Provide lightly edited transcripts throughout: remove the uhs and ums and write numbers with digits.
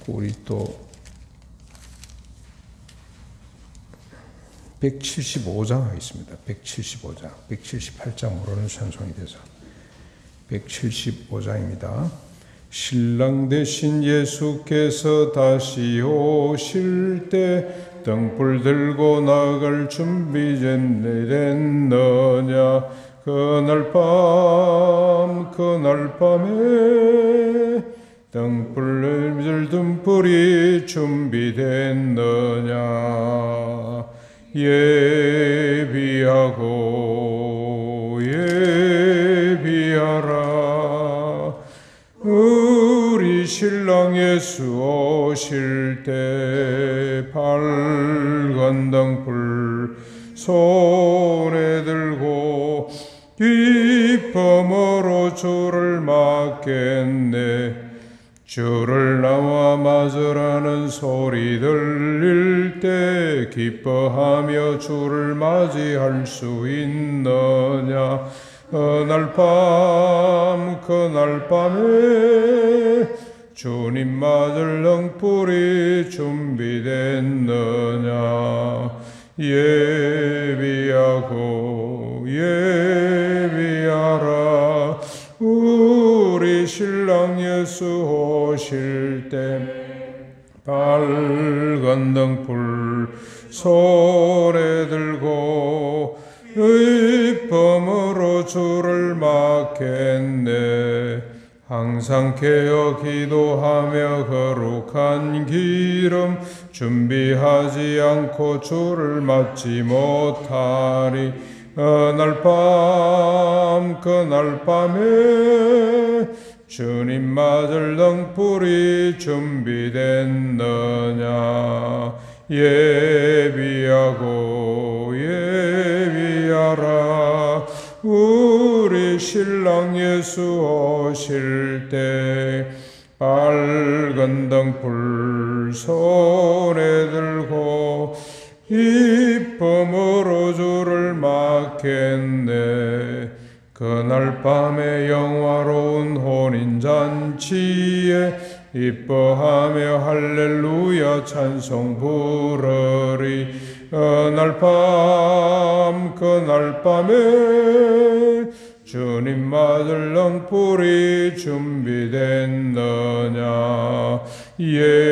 우리 또 175장 하겠습니다. 175장, 178장 모르는 찬송이 돼서 175장입니다. 신랑 되신 예수께서 다시 오실 때 등불 들고 나갈 준비 됐느냐. 그날 밤에 등불이 준비됐느냐. 예비하라. 우리 신랑 예수 오실 때 밝은 등불 손에 들고 기쁨으로 주를 맞겠네. 주를 나와 맞으라는 소리 들릴 때 기뻐하며 주를 맞이할 수 있느냐. 그날 밤에 주님 맞을 등불이 준비됐느냐. 예비하라. 우리 신랑 예수 오실 때 밝은 등불 손에 들고 기쁨으로 주를 맞겠네. 항상 깨어 기도하며 거룩한 기름 준비하지 않고 주를 맞지 못하리. 그날 밤에 주님 맞을 등불이 준비됐느냐. 예비하라. 우리 신랑 예수 오실 때 밝은 등불 손에 들고 기쁨으로 주를 맞겠네. 그날 밤에 영화로운 혼인잔치에 기뻐하며 할렐루야 찬송 부르리. 그날 밤에 주님 맞을 등불이 준비됐느냐. 예비하라.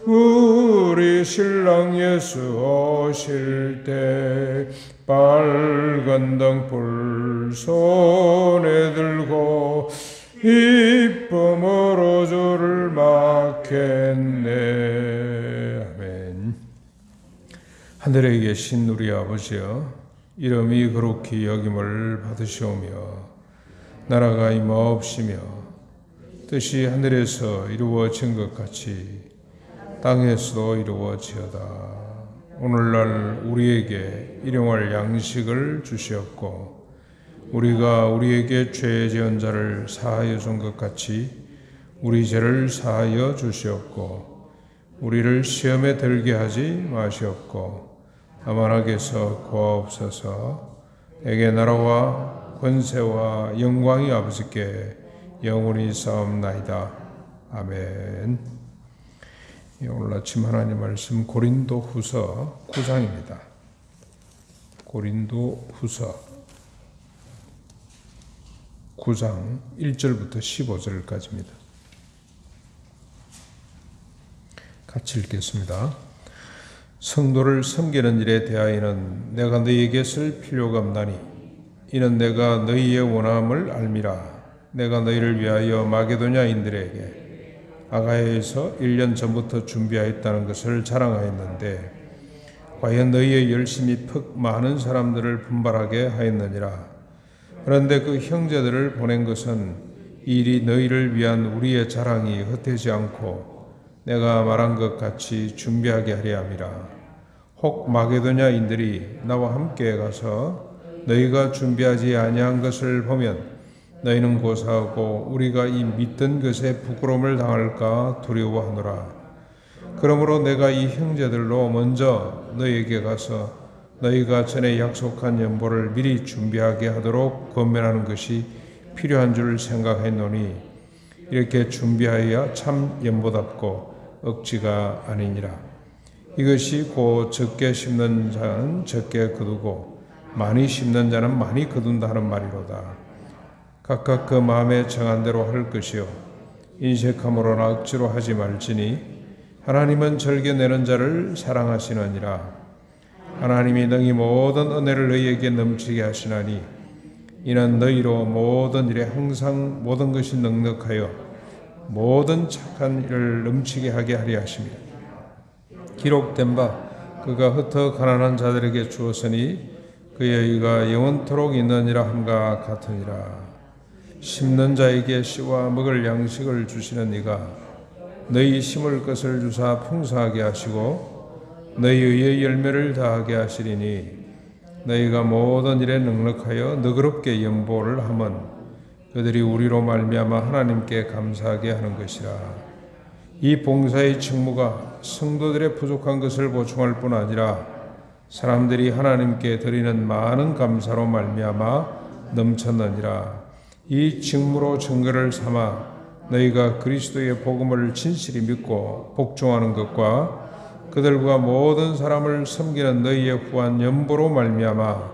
우리 신랑 예수 오실 때 밝은 등불 손에 들고 기쁨으로 주를 맞겠네. 아멘. 하늘에 계신 우리 아버지여, 이름이 거룩히 여김을 받으시오며 나라가 임하옵시며 뜻이 하늘에서 이루어진 것 같이 땅에서도 이루어지어다. 오늘날 우리에게 일용할 양식을 주시옵고 우리가 우리에게 죄 지은 자를 사하여 준 것 같이 우리 죄를 사하여 주시옵고 우리를 시험에 들게 하지 마시옵고 다만 악에서 구하옵소서. 내게 나라와 권세와 영광이 아버지께 영원히 싸움나이다. 아멘. 오늘 아침 하나님 말씀 고린도후서 9장입니다. 고린도후서 9장 1절부터 15절까지입니다. 같이 읽겠습니다. 성도를 섬기는 일에 대하여는 내가 너희에게 쓸 필요가 없나니 이는 내가 너희의 원함을 알미라. 내가 너희를 위하여 마게도냐인들에게 아가야에서 1년 전부터 준비하였다는 것을 자랑하였는데 과연 너희의 열심이 퍽 많은 사람들을 분발하게 하였느니라. 그런데 그 형제들을 보낸 것은 이 일이 너희를 위한 우리의 자랑이 헛되지 않고 내가 말한 것 같이 준비하게 하려 함이라. 혹 마게도냐인들이 나와 함께 가서 너희가 준비하지 아니한 것을 보면 너희는 고사하고 우리가 이 믿던 것에 부끄러움을 당할까 두려워하노라. 그러므로 내가 이 형제들로 먼저 너희에게 가서 너희가 전에 약속한 연보를 미리 준비하게 하도록 권면하는 것이 필요한 줄 생각하노니 이렇게 준비하여야 참 연보답고 억지가 아니니라. 이것이 곧 적게 심는 자는 적게 거두고 많이 심는 자는 많이 거둔다 하는 말이로다. 각각 그 마음에 정한 대로 할 것이요 인색함으로나 억지로 하지 말지니 하나님은 절개내는 자를 사랑하시느니라. 하나님이 능히 모든 은혜를 너희에게 넘치게 하시나니 이는 너희로 모든 일에 항상 모든 것이 넉넉하여 모든 착한 일을 넘치게 하게 하려 하십니다. 기록된 바 그가 흩어 가난한 자들에게 주었으니 그의 의가 영원토록 있느니라 함과 같으니라. 심는 자에게 씨와 먹을 양식을 주시는 이가 너희 심을 것을 주사 풍성하게 하시고 너희 의의 열매를 다하게 하시리니 너희가 모든 일에 넉넉하여 너그럽게 연보를 하면 그들이 우리로 말미암아 하나님께 감사하게 하는 것이라. 이 봉사의 직무가 성도들의 부족한 것을 보충할 뿐 아니라 사람들이 하나님께 드리는 많은 감사로 말미암아 넘쳤느니라. 이 직무로 증거를 삼아 너희가 그리스도의 복음을 진실히 믿고 복종하는 것과 그들과 모든 사람을 섬기는 너희의 후한 연보로 말미암아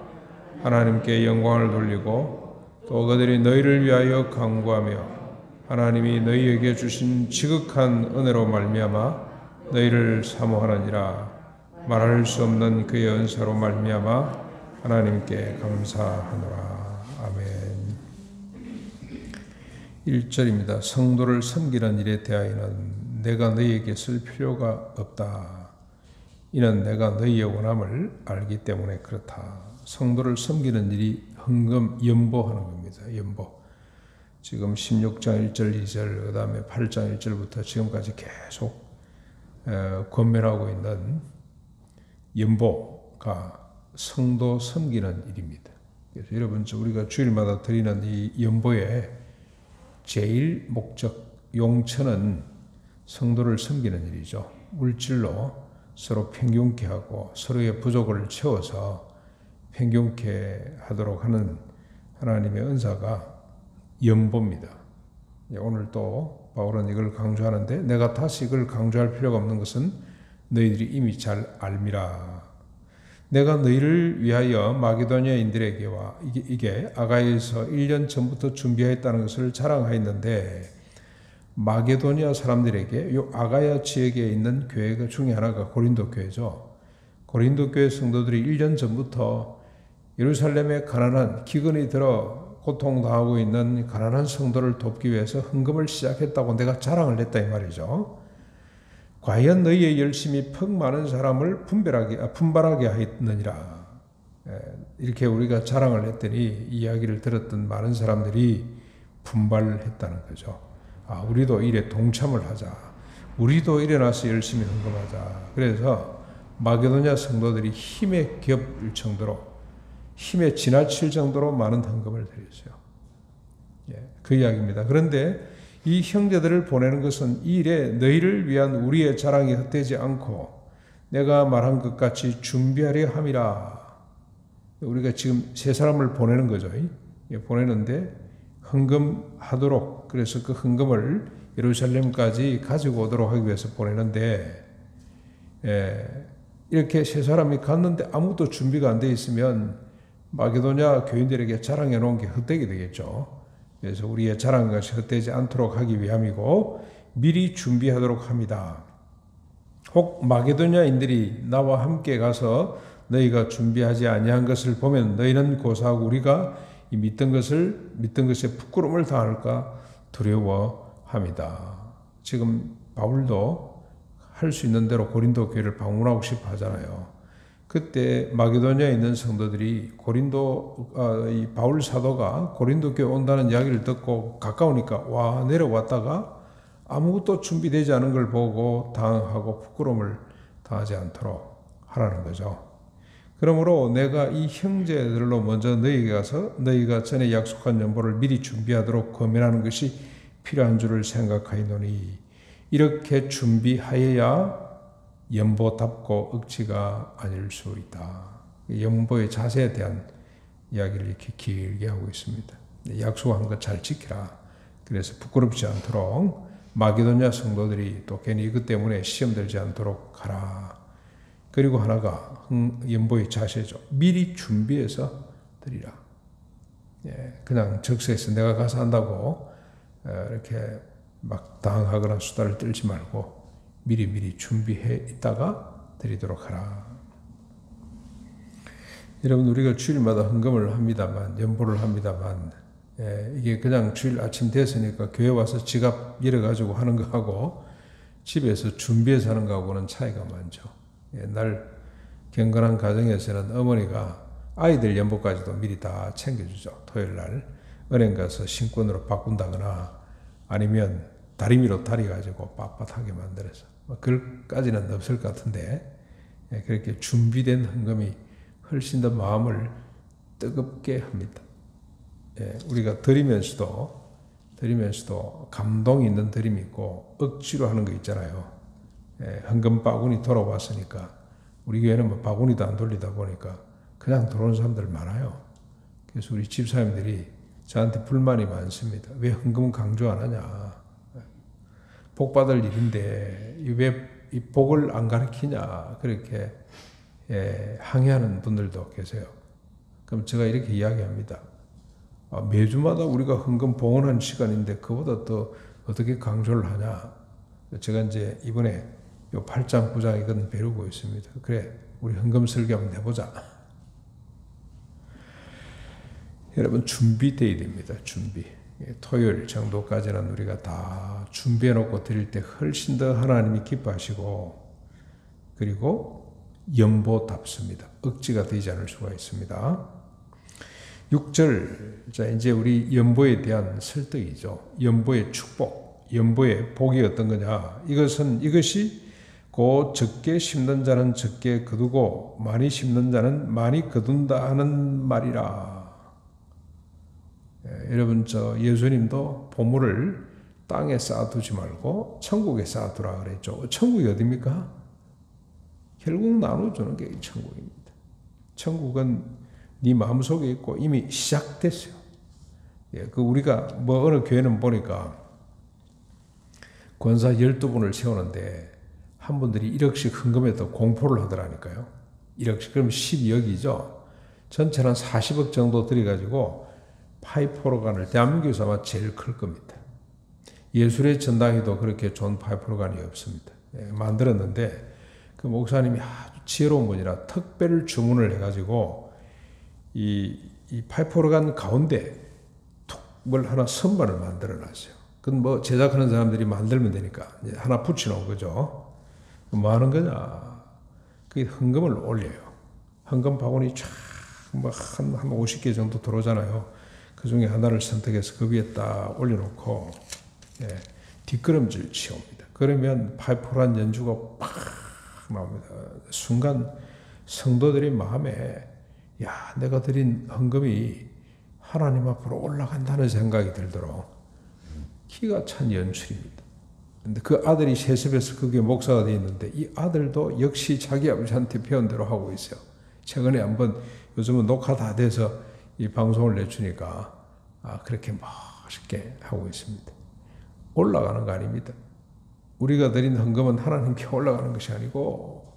하나님께 영광을 돌리고 또 그들이 너희를 위하여 간구하며 하나님이 너희에게 주신 지극한 은혜로 말미암아 너희를 사모하느니라. 말할 수 없는 그의 은사로 말미암아 하나님께 감사하노라. 아멘. 1절입니다. 성도를 섬기는 일에 대하여는 내가 너희에게 쓸 필요가 없다. 이는 내가 너희의 원함을 알기 때문에 그렇다. 성도를 섬기는 일이 헌금 연보하는 겁니다. 연보. 지금 16장 1절 2절 그 다음에 8장 1절부터 지금까지 계속 권면하고 있는 연보가 성도 섬기는 일입니다. 그래서 여러분 우리가 주일마다 드리는 이 연보의 제일 목적 용처는 성도를 섬기는 일이죠. 물질로 서로 평균케 하고 서로의 부족을 채워서 평균케 하도록 하는 하나님의 은사가 연보입니다. 오늘 또 바울은 이걸 강조하는데 내가 다시 이걸 강조할 필요가 없는 것은 너희들이 이미 잘 알미라. 내가 너희를 위하여 마게도냐인들에게와 이게 아가야에서 1년 전부터 준비했다는 것을 자랑하였는데 마게도냐 사람들에게 이 아가야 지역에 있는 교회가 중에 하나가 고린도 교회죠. 고린도 교회 성도들이 1년 전부터 예루살렘에 가난한 기근이 들어 고통당하고 있는 가난한 성도를 돕기 위해서 헌금을 시작했다고 내가 자랑을 했다 이 말이죠. 과연 너희의 열심이 퍽 많은 사람을 분발하게 하였느니라. 이렇게 우리가 자랑을 했더니 이야기를 들었던 많은 사람들이 분발을 했다는 거죠. 우리도 일에 동참을 하자. 우리도 일어나서 열심히 헌금하자. 그래서 마게도냐 성도들이 힘에 겹을 정도로 힘에 지나칠 정도로 많은 헌금을 드렸어요. 그 이야기입니다. 그런데 이 형제들을 보내는 것은 이 일에 너희를 위한 우리의 자랑이 헛되지 않고 내가 말한 것 같이 준비하려 함이라. 우리가 지금 세 사람을 보내는 거죠. 보내는데 헌금하도록 그래서 그 헌금을 예루살렘까지 가지고 오도록 하기 위해서 보내는데 이렇게 세 사람이 갔는데 아무것도 준비가 안 돼 있으면 마게도냐 교인들에게 자랑해 놓은 게 헛되게 되겠죠. 그래서 우리의 자랑한 것이 헛되지 않도록 하기 위함이고 미리 준비하도록 합니다. 혹 마게도냐인들이 나와 함께 가서 너희가 준비하지 아니한 것을 보면 너희는 고사하고 우리가 이 믿던 것에 부끄러움을 당할까 두려워합니다. 지금 바울도 할 수 있는 대로 고린도 교회를 방문하고 싶어 하잖아요. 그때 마게도냐에 있는 성도들이 이 바울 사도가 고린도 교회 온다는 이야기를 듣고 가까우니까 내려왔다가 아무것도 준비되지 않은 걸 보고 당하고 부끄러움을 당하지 않도록 하라는 거죠. 그러므로 내가 이 형제들로 먼저 너희에게 가서 너희가 전에 약속한 연보를 미리 준비하도록 권면하는 것이 필요한 줄을 생각하노니 이렇게 준비하여야 연보답고 억지가 아닐 수 있다. 연보의 자세에 대한 이야기를 이렇게 길게 하고 있습니다. 약속한 것 잘 지키라. 그래서 부끄럽지 않도록 마게도냐 성도들이 또 괜히 이것 때문에 시험 들지 않도록 하라. 그리고 하나가 연보의 자세죠. 미리 준비해서 드리라. 그냥 적세에서 내가 가서 한다고 이렇게 막 당하거나 수다를 떨지 말고 미리 준비해 있다가 드리도록 하라. 여러분, 우리가 주일마다 헌금을 합니다만, 연보를 합니다만, 이게 그냥 주일 아침 됐으니까 교회 와서 지갑 열어가지고 하는 거하고 집에서 준비해서 하는 거하고는 차이가 많죠. 옛날 경건한 가정에서는 어머니가 아이들 연보까지도 미리 다 챙겨주죠. 토요일 날 은행 가서 신권으로 바꾼다거나 아니면 다리미로 다리가지고 빳빳하게 만들어서 그럴까지는 없을 것 같은데, 그렇게 준비된 헌금이 훨씬 더 마음을 뜨겁게 합니다. 우리가 드리면서도 감동이 있는 드림이 있고 억지로 하는 거 있잖아요. 헌금 바구니 돌아왔으니까, 우리 교회는 뭐 바구니도 안 돌리다 보니까 그냥 들어오는 사람들 많아요. 그래서 우리 집사님들이 저한테 불만이 많습니다. 왜 헌금은 강조 안 하냐? 복 받을 일인데 왜 이 복을 안 가르치냐? 그렇게 항의하는 분들도 계세요. 그럼 제가 이렇게 이야기합니다. 매주마다 우리가 헌금 봉헌하는 시간인데 그보다 더 어떻게 강조를 하냐? 제가 이제 이번에 요 8장 9장 이건 배우고 있습니다. 그래, 우리 헌금 설교 한번 해보자. 여러분, 준비되어야 됩니다. 준비. 토요일 정도까지는 우리가 다 준비해 놓고 드릴 때 훨씬 더 하나님이 기뻐하시고, 그리고 연보답습니다. 억지가 되지 않을 수가 있습니다. 6절, 자, 이제 우리 연보에 대한 설득이죠. 연보의 축복, 연보의 복이 어떤 거냐? 이것이 곧 적게 심는 자는 적게 거두고 많이 심는 자는 많이 거둔다 하는 말이라. 여러분, 예수님도 보물을 땅에 쌓아두지 말고 천국에 쌓아두라 그랬죠. 천국이 어디입니까? 결국 나눠주는 게 천국입니다. 천국은 네 마음속에 있고 이미 시작됐어요. 우리가 어느 교회는 보니까 권사 12분을 세우는데 한 분들이 1억씩 헌금해도 공포를 하더라니까요. 1억씩, 그럼 12억이죠. 전체는 40억 정도 들여가지고 파이프 오르간을, 대한민국에서 아마 제일 클 겁니다. 예술의 전당에도 그렇게 좋은 파이프 오르간이 없습니다. 만들었는데 그 목사님이 아주 지혜로운 분이라 특별 주문을 해가지고 이 파이프 오르간 가운데 툭 뭘 하나 선반을 만들어 놨어요. 그건 뭐 제작하는 사람들이 만들면 되니까 이제 하나 붙여놓은 거죠. 뭐 하는 거냐? 그 헌금을 올려요. 헌금 바구니 쫙 한 50개 정도 들어오잖아요. 그 중에 하나를 선택해서 그 위에 딱 올려놓고 뒷걸음질 치웁니다. 그러면 파이프란 연주가 팍 나옵니다. 순간 성도들의 마음에 내가 드린 헌금이 하나님 앞으로 올라간다는 생각이 들도록 기가 찬 연출입니다. 근데 그 아들이 세습에서 그게 목사가 되어 있는데 이 아들도 역시 자기 아버지한테 배운 대로 하고 있어요. 최근에 한번, 요즘은 녹화 다 돼서 이 방송을 내주니까 그렇게 멋있게 하고 있습니다. 올라가는 거 아닙니다. 우리가 드린 헌금은 하나님께 올라가는 것이 아니고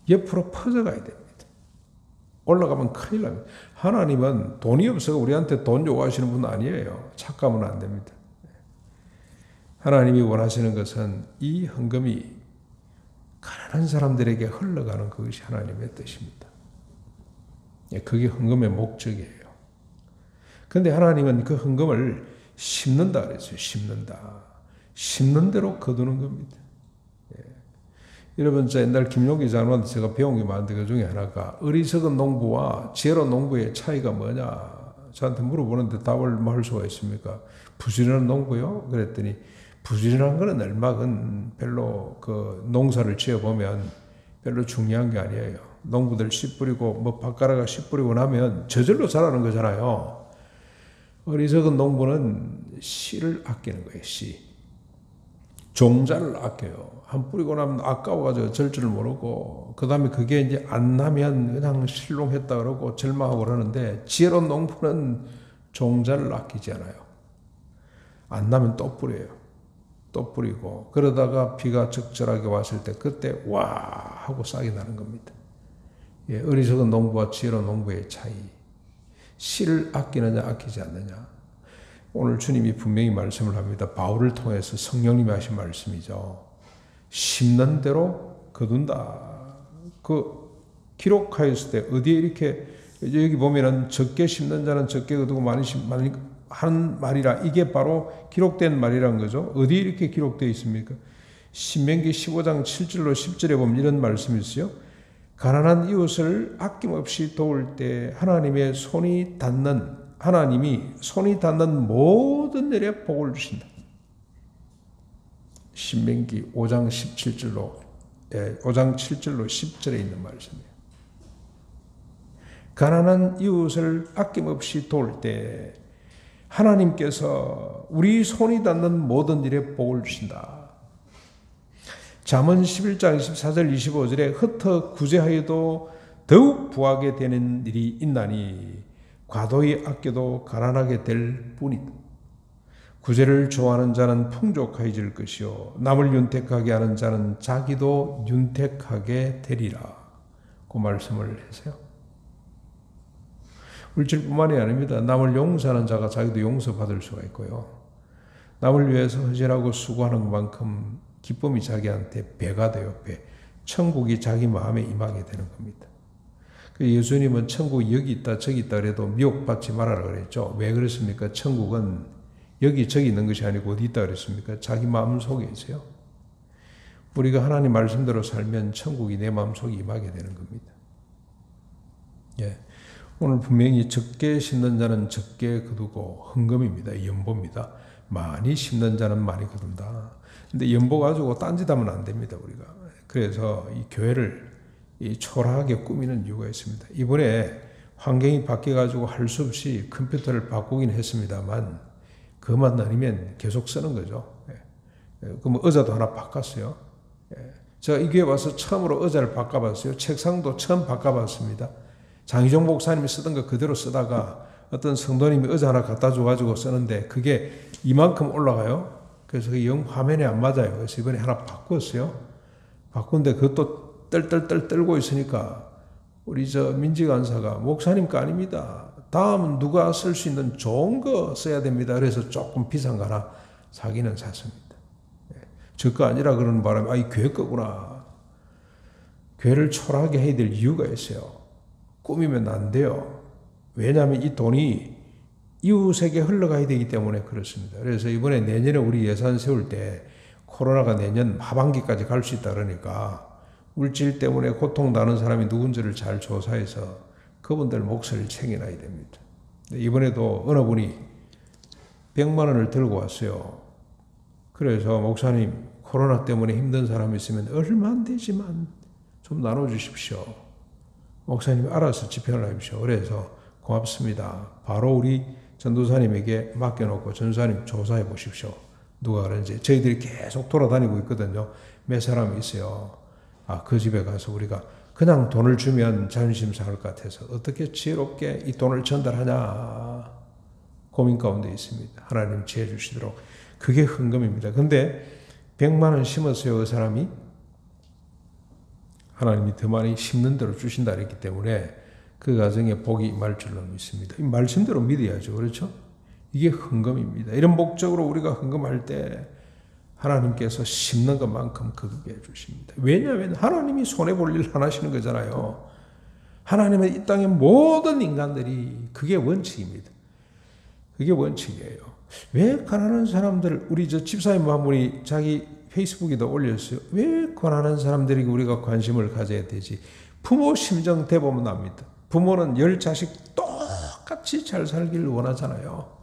옆으로 퍼져가야 됩니다. 올라가면 큰일 납니다. 하나님은 돈이 없어서 우리한테 돈 요구하시는 분 아니에요. 착각하면 안 됩니다. 하나님이 원하시는 것은 이 헌금이 가난한 사람들에게 흘러가는 그것이 하나님의 뜻입니다. 그게 헌금의 목적이에요. 그런데 하나님은 그 헌금을 심는다 그랬어요. 심는다. 심는 대로 거두는 겁니다. 여러분, 옛날 김용기 장로한테 제가 배운 게 많은데 그 중에 하나가 어리석은 농부와 지혜로운 농부의 차이가 뭐냐 저한테 물어보는데 답을 뭐 할 수가 있습니까? 부지런한 농부요? 그랬더니 부지런한 거는 얼마건 별로 그 농사를 지어보면 별로 중요한 게 아니에요. 농부들 씨 뿌리고 뭐 밭가라가 씨 뿌리고 나면 저절로 자라는 거잖아요. 어리석은 농부는 씨를 아끼는 거예요. 씨. 종자를 아껴요. 한 뿌리고 나면 아까워가지고 절 줄 모르고 그 다음에 그게 이제 안 나면 그냥 실롱했다 그러고 절망하고 그러는데 지혜로운 농부는 종자를 아끼지 않아요. 안 나면 또 뿌려요. 또 뿌리고 그러다가 비가 적절하게 왔을 때 그때 와 하고 싹이 나는 겁니다. 예, 어리석은 농부와 지혜로운 농부의 차이. 씨를 아끼느냐 아끼지 않느냐. 오늘 주님이 분명히 말씀을 합니다. 바울을 통해서 성령님이 하신 말씀이죠. 심는 대로 거둔다. 그 기록하였을 때 어디에 이렇게 여기 보면은 적게 심는 자는 적게 거두고 많이 하는 말이라 이게 바로 기록된 말이란 거죠. 어디에 이렇게 기록되어 있습니까? 신명기 15장 7절로 10절에 보면 이런 말씀이 있어요. 가난한 이웃을 아낌없이 도울 때 하나님이 손이 닿는 모든 일에 복을 주신다. 신명기 5장 7절로 10절에 있는 말씀이에요. 가난한 이웃을 아낌없이 도울 때 하나님께서 우리 손이 닿는 모든 일에 복을 주신다. 잠언 11장 24절 25절에 흩어 구제하여도 더욱 부하게 되는 일이 있나니 과도히 아껴도 가난하게 될 뿐이다. 구제를 좋아하는 자는 풍족해질 것이요 남을 윤택하게 하는 자는 자기도 윤택하게 되리라. 그 말씀을 하세요. 물질뿐만이 아닙니다. 남을 용서하는 자가 자기도 용서받을 수가 있고요. 남을 위해서 헌신하고 수고하는 것만큼 기쁨이 자기한테 배가 돼요. 배. 천국이 자기 마음에 임하게 되는 겁니다. 예수님은 천국이 여기 있다 저기 있다 그래도 미혹받지 말아라 그랬죠. 왜 그랬습니까? 천국은 여기 저기 있는 것이 아니고 어디 있다 그랬습니까? 자기 마음 속에 있어요. 우리가 하나님 말씀대로 살면 천국이 내 마음 속에 임하게 되는 겁니다. 예. 오늘 분명히 적게 심는 자는 적게 거두고 헌금입니다. 연보입니다. 많이 심는 자는 많이 거둔다. 근데 연보 가지고 딴짓하면 안 됩니다. 우리가. 그래서 이 교회를 초라하게 꾸미는 이유가 있습니다. 이번에 환경이 바뀌어가지고 할 수 없이 컴퓨터를 바꾸긴 했습니다만 그것만 아니면 계속 쓰는 거죠. 그럼 의자도 하나 바꿨어요. 제가 이 교회 와서 처음으로 의자를 바꿔봤어요. 책상도 처음 바꿔봤습니다. 장희종 목사님이 쓰던 거 그대로 쓰다가 어떤 성도님이 의자 하나 갖다 줘가지고 쓰는데 그게 이만큼 올라가요. 그래서 그 영 화면에 안 맞아요. 그래서 이번에 하나 바꿨어요. 바꾼데 그것도 떨떨떨 떨고 있으니까 우리 민지 간사가 목사님 거 아닙니다. 다음은 누가 쓸 수 있는 좋은 거 써야 됩니다. 그래서 조금 비싼 거 하나 사기는 샀습니다. 저 거 아니라 그러는 바람에 이 교회 거구나. 교회를 초라하게 해야 될 이유가 있어요. 꾸미면 안 돼요. 왜냐하면 이 돈이 이웃에게 흘러가야 되기 때문에 그렇습니다. 그래서 이번에 내년에 우리 예산 세울 때 코로나가 내년 하반기까지 갈 수 있다 그러니까 물질 때문에 고통나는 사람이 누군지를 잘 조사해서 그분들 몫을 챙겨놔야 됩니다. 이번에도 어느 분이 100만 원을 들고 왔어요. 그래서 목사님 코로나 때문에 힘든 사람이 있으면 얼마 안 되지만 좀 나눠주십시오. 목사님 알아서 집행을 하십시오. 그래서 고맙습니다. 바로 우리 전도사님에게 맡겨놓고 전도사님 조사해 보십시오. 누가 그런지. 저희들이 계속 돌아다니고 있거든요. 몇 사람이 있어요. 그 집에 가서 우리가 그냥 돈을 주면 자존심 상할 것 같아서 어떻게 지혜롭게 이 돈을 전달하냐 고민 가운데 있습니다. 하나님 지혜 주시도록. 그게 헌금입니다. 근데 100만 원 심었어요. 그 사람이. 하나님이 더 많이 심는 대로 주신다 그랬기 때문에 그 가정에 복이 임할 줄로 믿습니다. 이 말씀대로 믿어야죠. 그렇죠? 이게 헌금입니다. 이런 목적으로 우리가 헌금할 때 하나님께서 심는 것만큼 거두게 해주십니다. 왜냐하면 하나님이 손해볼 일 안 하시는 거잖아요. 하나님은 이 땅의 모든 인간들이 그게 원칙입니다. 그게 원칙이에요. 왜 가난한 사람들, 우리 집사님 한 분이 자기 페이스북에도 올렸어요. 왜 가난한 사람들에게 우리가 관심을 가져야 되지? 부모 심정 대보면 납니다. 부모는 10자식 똑같이 잘 살기를 원하잖아요.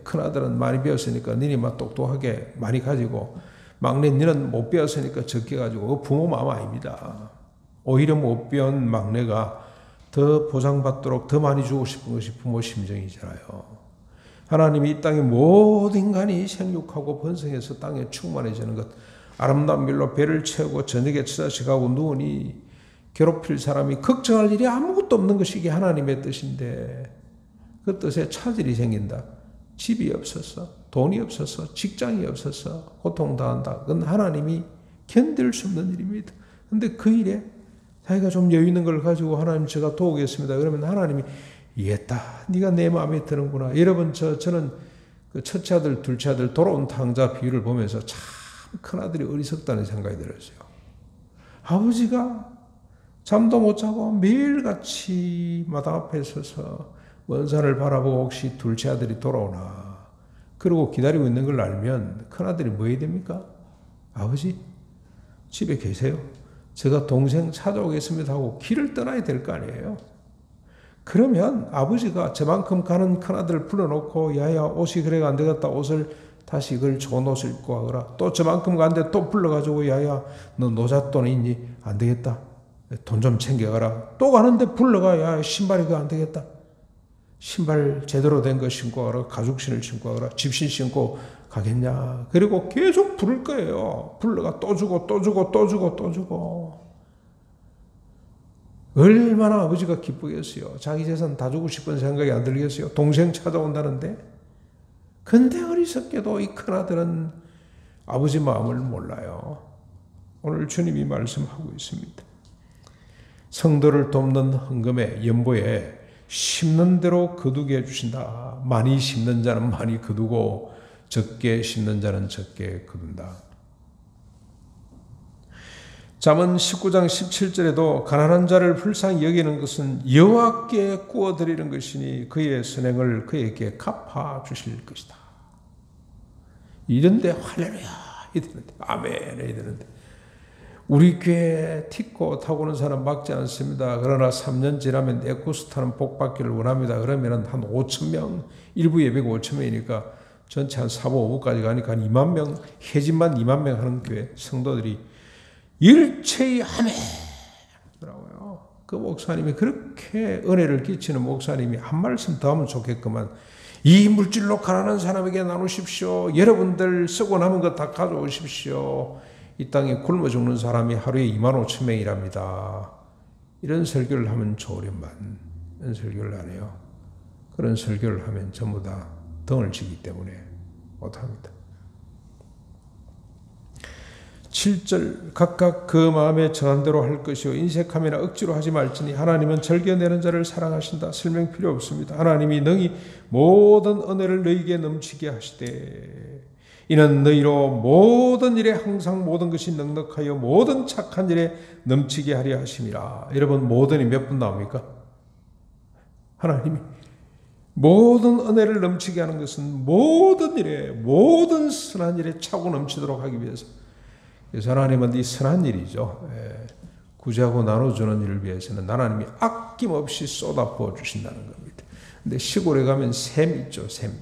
큰아들은 많이 배웠으니까 니네 막 똑똑하게 많이 가지고 막내 니는 못 배웠으니까 적게 가지고 부모 마음 아닙니다. 오히려 못 배운 막내가 더 보상받도록 더 많이 주고 싶은 것이 부모 심정이잖아요. 하나님이 이 땅의 모든 인간이 생육하고 번성해서 땅에 충만해지는 것, 아름다운 밀로 배를 채우고 저녁에 처자식하고 누우니 괴롭힐 사람이 걱정할 일이 아무것도 없는 것이 이게 하나님의 뜻인데 그 뜻에 차질이 생긴다. 집이 없어서, 돈이 없어서, 직장이 없어서 고통당한다. 그건 하나님이 견딜 수 없는 일입니다. 근데 그 일에 자기가 좀 여유 있는 걸 가지고 하나님 제가 도우겠습니다. 그러면 하나님이 이해했다. 네가 내 마음에 드는구나. 여러분 저는 그 첫째 아들, 둘째 아들 돌아온 탕자 비유를 보면서 참 큰아들이 어리석다는 생각이 들었어요. 아버지가 잠도 못 자고 매일같이 마당 앞에 서서 먼 산을 바라보고 혹시 둘째 아들이 돌아오나 그러고 기다리고 있는 걸 알면 큰아들이 뭐 해야 됩니까? 아버지 집에 계세요. 제가 동생 찾아오겠습니다 하고 길을 떠나야 될 거 아니에요. 그러면 아버지가 저만큼 가는 큰아들을 불러놓고 야야 옷이 그래가 안 되겠다. 옷을 다시 그걸 좋은 옷을 입고 가거라. 또 저만큼 가는데 또 불러가지고 야야 너 노잣돈 있니? 안 되겠다. 돈 좀 챙겨가라. 또 가는데 불러가 야 신발이 그거 안 되겠다. 신발 제대로 된 거 신고 가라. 가죽신을 신고 가라. 집신 신고 가겠냐. 그리고 계속 부를 거예요. 불러가 또 주고 또 주고 또 주고 또 주고. 얼마나 아버지가 기쁘겠어요. 자기 재산 다 주고 싶은 생각이 안 들겠어요. 동생 찾아온다는데. 근데 어리석게도 이 큰아들은 아버지 마음을 몰라요. 오늘 주님이 말씀하고 있습니다. 성도를 돕는 헌금의 연보에 심는 대로 거두게 해주신다. 많이 심는 자는 많이 거두고 적게 심는 자는 적게 거둔다. 잠언 19장 17절에도 가난한 자를 불쌍히 여기는 것은 여호와께 구워드리는 것이니 그의 선행을 그에게 갚아주실 것이다. 이런데 할렐루야 이러는데 아멘 이러는데 우리 교회 티코 타고 오는 사람 막지 않습니다. 그러나 3년 지나면 에코스타는 복 받기를 원합니다. 그러면 한 5천 명, 일부 예배가 5천 명이니까 전체 한 4부, 5부까지 가니까 한 2만 명, 해진만 2만 명 하는 교회 성도들이 일체의 아멘 하더라고요. 그 목사님이 그렇게 은혜를 끼치는 목사님이 한 말씀 더 하면 좋겠구만. 이 물질로 가난한 사람에게 나누십시오. 여러분들 쓰고 남은 거 다 가져오십시오. 이 땅에 굶어 죽는 사람이 하루에 25,000명이랍니다. 이런 설교를 하면 좋으련만 이런 설교를 안 해요. 그런 설교를 하면 전부 다 덩을 지기 때문에 못합니다. 7절 각각 그 마음에 정한 대로 할 것이요 인색함이나 억지로 하지 말지니 하나님은 즐겨내는 자를 사랑하신다. 설명 필요 없습니다. 하나님이 능히 모든 은혜를 너희에게 넘치게 하시되 이는 너희로 모든 일에 항상 모든 것이 넉넉하여 모든 착한 일에 넘치게 하려 하심이라. 여러분 모든이 몇 분 나옵니까? 하나님이 모든 은혜를 넘치게 하는 것은 모든 일에 모든 선한 일에 차고 넘치도록 하기 위해서. 그래서 하나님은 이 선한 일이죠. 구제하고 나눠주는 일을 위해서는 하나님이 아낌없이 쏟아부어 주신다는 겁니다. 근데 시골에 가면 샘 있죠. 샘.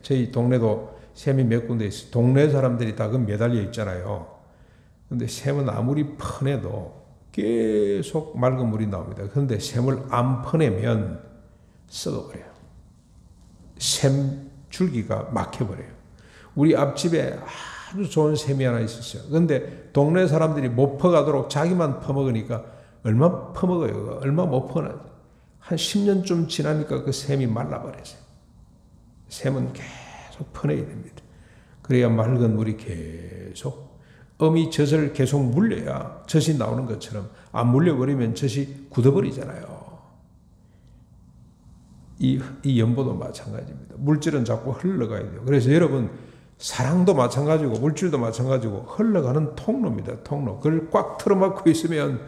저희 동네도 샘이 몇 군데 있어요. 동네 사람들이 다 그 매달려 있잖아요. 근데 샘은 아무리 퍼내도 계속 맑은 물이 나옵니다. 그런데 샘을 안 퍼내면 썩어버려요. 샘 줄기가 막혀버려요. 우리 앞집에 아주 좋은 샘이 하나 있었어요. 그런데 동네 사람들이 못 퍼가도록 자기만 퍼먹으니까 얼마 퍼먹어요. 얼마 못 퍼나. 한 10년쯤 지나니까 그 샘이 말라버렸어요. 샘은 계속 퍼내야 됩니다. 그래야 맑은 물이 계속 어미 젖을 계속 물려야 젖이 나오는 것처럼 안 물려버리면 젖이 굳어버리잖아요. 이 연보도 마찬가지입니다. 물질은 자꾸 흘러가야 돼요. 그래서 여러분 사랑도 마찬가지고 물질도 마찬가지고 흘러가는 통로입니다. 통로. 그걸 꽉 틀어막고 있으면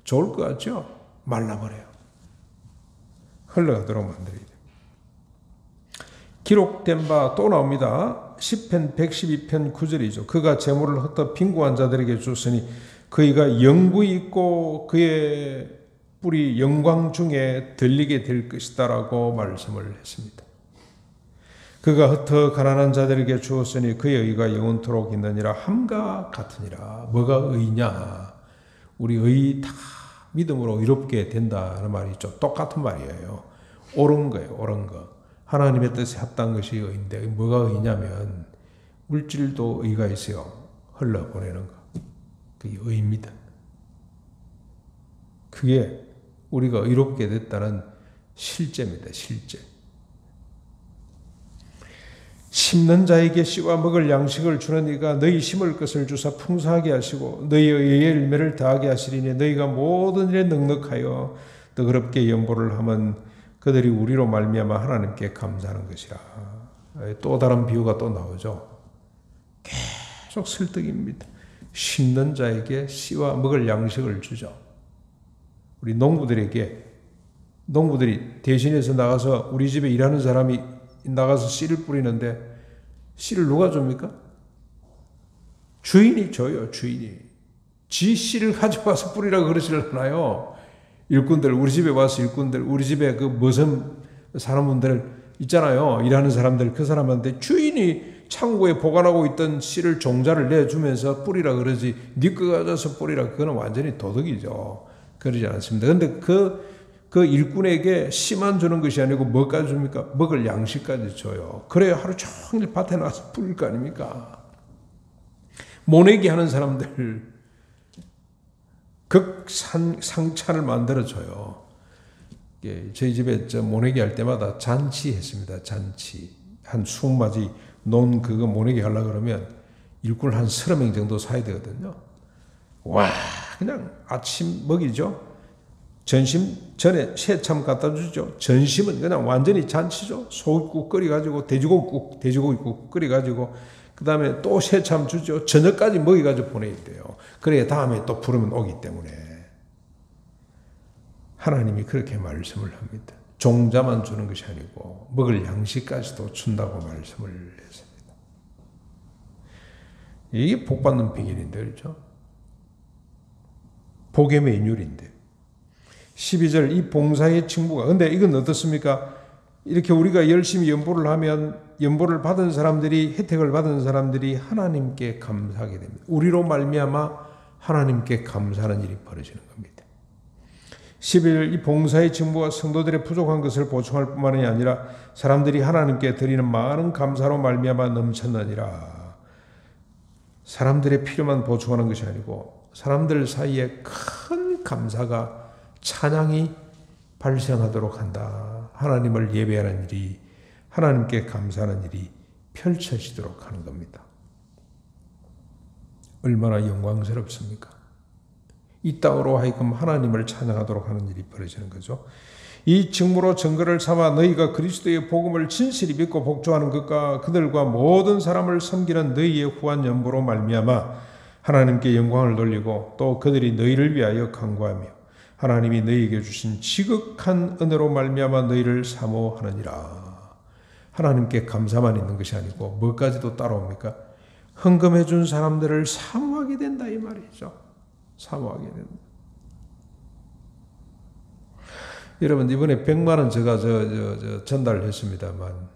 좋을 것 같죠? 말라버려요. 흘러가도록 만들어야 돼요. 기록된 바 또 나옵니다. 시편 112편 9절이죠. 그가 재물을 흩어 빈곤한 자들에게 줬으니 그이가 영구히 있고 그의 뿔이 영광 중에 들리게 될 것이다 라고 말씀을 했습니다. 그가 흩어 가난한 자들에게 주었으니 그의 의가 영원토록 있느니라. 함과 같으니라. 뭐가 의냐? 우리 의 다 믿음으로 의롭게 된다는 말이 있죠. 똑같은 말이에요. 옳은 거예요. 옳은 거. 하나님의 뜻에 합당한 것이 의인데 뭐가 의냐면 물질도 의가 있어요. 흘러보내는 거. 그게 의입니다. 그게 우리가 의롭게 됐다는 실제입니다. 실제. 심는 자에게 씨와 먹을 양식을 주는 이가 너희 심을 것을 주사 풍성하게 하시고 너희의 의의 열매를 더하게 하시리니 너희가 모든 일에 넉넉하여 너그럽게 연보를 하면 그들이 우리로 말미암아 하나님께 감사하는 것이라. 또 다른 비유가 또 나오죠. 계속 설득입니다. 심는 자에게 씨와 먹을 양식을 주죠. 우리 농부들이 대신해서 나가서 우리 집에 일하는 사람이 나가서 씨를 뿌리는데 씨를 누가 줍니까? 주인이 줘요. 주인이. 지 씨를 가져와서 뿌리라고 그러시려나요? 일꾼들, 우리 집에 와서 일꾼들, 우리 집에 그 무슨 사람들 있잖아요. 일하는 사람들, 그 사람한테 주인이 창고에 보관하고 있던 씨를 종자를 내주면서 뿌리라 그러지, 네 거 가져서 뿌리라. 그거는 완전히 도덕이죠. 그러지 않습니다. 그런데 그 일꾼에게 씨만 주는 것이 아니고 뭐까지 줍니까? 먹을 양식까지 줘요. 그래야 하루 종일 밭에 나가서 뿌릴 거 아닙니까? 모내기 하는 사람들 상찬을 만들어줘요. 저희 집에 모내기 할 때마다 잔치했습니다. 잔치. 한 20마지 논 그거 모내기 하려고 그러면 일꾼을 한 30명 정도 사야 되거든요. 와, 그냥 아침 먹이죠. 전심 전에 새참 갖다 주죠. 전심은 그냥 완전히 잔치죠. 소국국 끓여가지고 돼지고기국 끓여가지고 그 다음에 또 새참 주죠. 저녁까지 먹여가지고 보내야 돼요. 그래야 다음에 또 부르면 오기 때문에. 하나님이 그렇게 말씀을 합니다. 종자만 주는 것이 아니고 먹을 양식까지도 준다고 말씀을 했습니다. 이게 복받는 비결인데, 그렇죠? 복의 매뉴얼인데. 12절 이 봉사의 칭부가, 근데 이건 어떻습니까? 이렇게 우리가 열심히 연보를 하면 연보를 받은 사람들이, 혜택을 받은 사람들이 하나님께 감사하게 됩니다. 우리로 말미암아 하나님께 감사하는 일이 벌어지는 겁니다. 11절 이 봉사의 칭부가 성도들의 부족한 것을 보충할 뿐만이 아니라 사람들이 하나님께 드리는 많은 감사로 말미암아 넘쳤느니라. 사람들의 필요만 보충하는 것이 아니고 사람들 사이에 큰 감사가, 찬양이 발생하도록 한다. 하나님을 예배하는 일이, 하나님께 감사하는 일이 펼쳐지도록 하는 겁니다. 얼마나 영광스럽습니까? 이 땅으로 하여금 하나님을 찬양하도록 하는 일이 벌어지는 거죠. 이 증거로 증거를 삼아 너희가 그리스도의 복음을 진실히 믿고 복종하는 것과 그들과 모든 사람을 섬기는 너희의 후한 연보로 말미암아 하나님께 영광을 돌리고 또 그들이 너희를 위하여 간구하며 하나님이 너희에게 주신 지극한 은혜로 말미암아 너희를 사모하느니라. 하나님께 감사만 있는 것이 아니고 뭐까지도 따라옵니까? 헌금해 준 사람들을 사모하게 된다 이 말이죠. 사모하게 된다. 여러분 이번에 100만 원 제가 전달을 했습니다만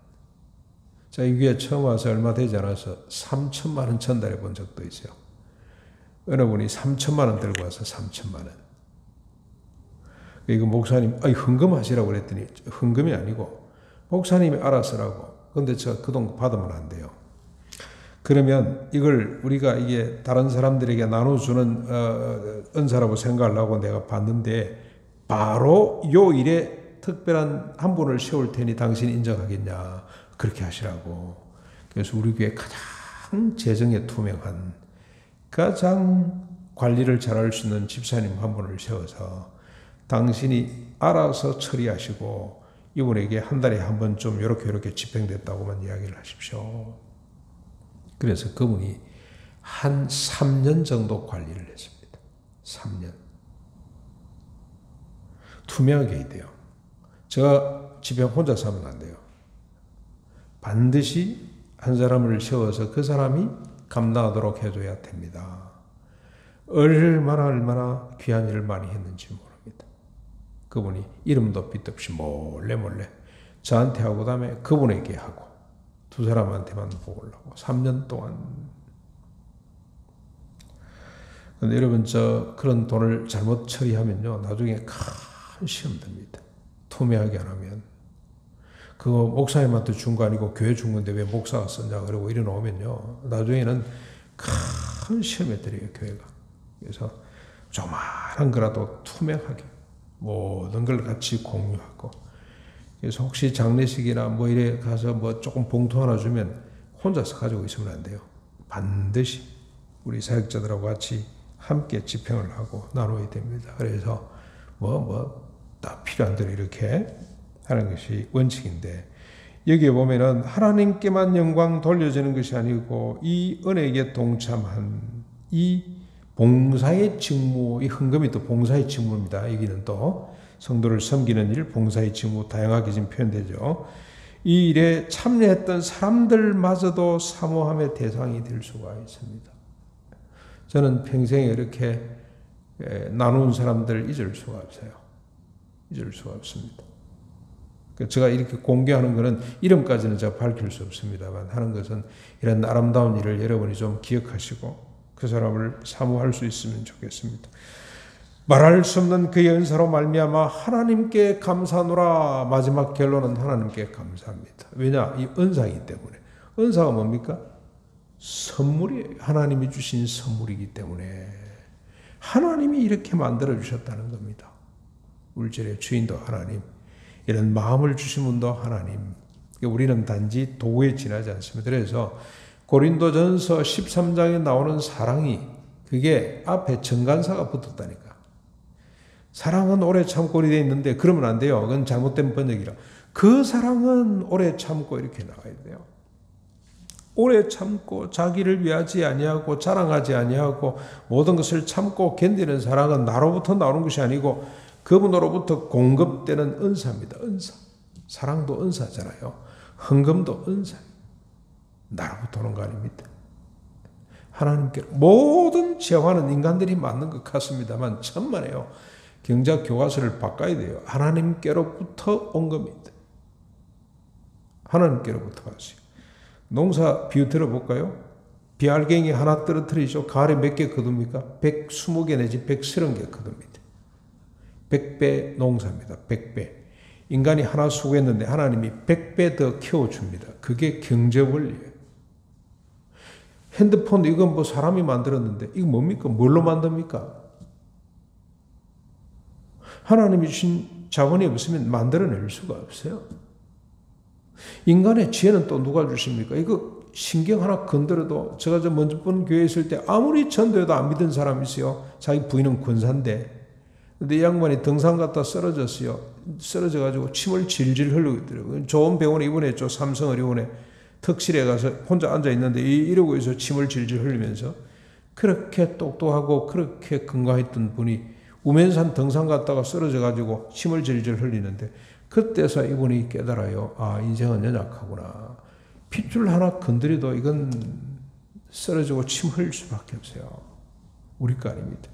자, 이 위에 처음 와서 얼마 되지 않아서 3천만 원 전달해 본 적도 있어요. 어느 분이 3천만 원 들고 와서 3천만 원. 이거 목사님, 헌금하시라고 그랬더니 헌금이 아니고 목사님이 알아서라고. 근데 제가 그 돈 받으면 안 돼요. 그러면 이걸 우리가 이게 다른 사람들에게 나눠주는 은사라고 생각을 하고 내가 받는데 바로 요 일에 특별한 한 분을 세울 테니 당신이 인정하겠냐. 그렇게 하시라고. 그래서 우리 교회 가장 재정에 투명한, 가장 관리를 잘할 수 있는 집사님 한 분을 세워서 당신이 알아서 처리하시고 이분에게 한 달에 한 번쯤 이렇게 집행됐다고만 이야기를 하십시오. 그래서 그분이 한 3년 정도 관리를 했습니다. 3년. 투명하게 해야 돼요. 제가 집에 혼자 사면 안 돼요. 반드시 한 사람을 세워서 그 사람이 감당하도록 해줘야 됩니다. 얼마나 귀한 일을 많이 했는지 모릅니다. 그분이 이름도 빛도 없이 몰래 저한테 하고 그다음에 그분에게 하고 두 사람한테만 복을 하고 3년 동안. 근데 여러분 그런 돈을 잘못 처리하면요 나중에 큰 시험 듭니다. 투명하게 안 하면. 그거 목사님한테 준 거 아니고 교회 준 건데 왜 목사가 썼냐 그러고 이래놓으면요 나중에는 큰 시험에 들어요 교회가. 그래서 조그마한 거라도 투명하게 모든 걸 같이 공유하고. 그래서 혹시 장례식이나 뭐 이래 가서 뭐 조금 봉투 하나 주면 혼자서 가지고 있으면 안 돼요. 반드시 우리 사역자들하고 같이 함께 집행을 하고 나눠야 됩니다. 그래서 다 필요한 대로 이렇게 하는 것이 원칙인데, 여기에 보면은 하나님께만 영광 돌려지는 것이 아니고 이 은혜에 동참한 이 봉사의 직무, 이 헌금이 또 봉사의 직무입니다. 여기는 또 성도를 섬기는 일, 봉사의 직무 다양하게 지금 표현되죠. 이 일에 참여했던 사람들마저도 사모함의 대상이 될 수가 있습니다. 저는 평생에 이렇게 나눈 사람들 잊을 수가 없어요. 잊을 수가 없습니다. 제가 이렇게 공개하는 것은 이름까지는 제가 밝힐 수 없습니다만, 하는 것은 이런 아름다운 일을 여러분이 좀 기억하시고 그 사람을 사모할 수 있으면 좋겠습니다. 말할 수 없는 그의 은사로 말미암아 하나님께 감사하노라. 마지막 결론은 하나님께 감사합니다. 왜냐? 이 은사이기 때문에. 은사가 뭡니까? 선물이에요. 하나님이 주신 선물이기 때문에 하나님이 이렇게 만들어 주셨다는 겁니다. 물질의 주인도 하나님, 이런 마음을 주신 분도 하나님. 우리는 단지 도구에 지나지 않습니다. 그래서 고린도전서 13장에 나오는 사랑이, 그게 앞에 정관사가 붙었다니까. 사랑은 오래 참고 이렇게 있는데 그러면 안 돼요. 그건 잘못된 번역이라. 그 사랑은 오래 참고 이렇게 나와야 돼요. 오래 참고 자기를 위하지 아니하고 자랑하지 아니하고 모든 것을 참고 견디는 사랑은 나로부터 나오는 것이 아니고 그분으로부터 공급되는 은사입니다. 은사. 사랑도 은사잖아요. 헌금도 은사예요. 나로부터 오는 거 아닙니다. 하나님께 모든 재화는 인간들이 만든 것 같습니다만 천만에요. 경작 교과서를 바꿔야 돼요. 하나님께로부터 온 겁니다. 하나님께로부터 왔어요. 농사 비유 들어볼까요? 비알갱이 하나 떨어뜨리죠. 가을에 몇 개 거둡니까? 120개 내지 130개 거둡니다. 100배 농사입니다. 100배. 인간이 하나 수고했는데 하나님이 100배 더 키워줍니다. 그게 경제원리예요. 핸드폰 이건 사람이 만들었는데 이거 뭡니까? 뭘로 만듭니까? 하나님이 주신 자본이 없으면 만들어낼 수가 없어요. 인간의 지혜는 또 누가 주십니까? 이거 신경 하나 건드려도, 제가 저 먼저 본 교회에 있을 때 아무리 전도해도 안 믿은 사람이 있어요. 자기 부인은 권사인데. 근데 이 양반이 등산 갔다 쓰러졌어요. 쓰러져가지고 침을 질질 흘리고 있더라고요. 좋은 병원에 입원했죠. 삼성의료원에. 특실에 가서 혼자 앉아있는데 이러고 있어 침을 질질 흘리면서. 그렇게 똑똑하고 그렇게 건강했던 분이 우면산 등산 갔다가 쓰러져가지고 침을 질질 흘리는데, 그때서 이분이 깨달아요. 아, 인생은 연약하구나. 핏줄 하나 건드려도 이건 쓰러지고 침 흘릴 수밖에 없어요. 우리 거 아닙니다.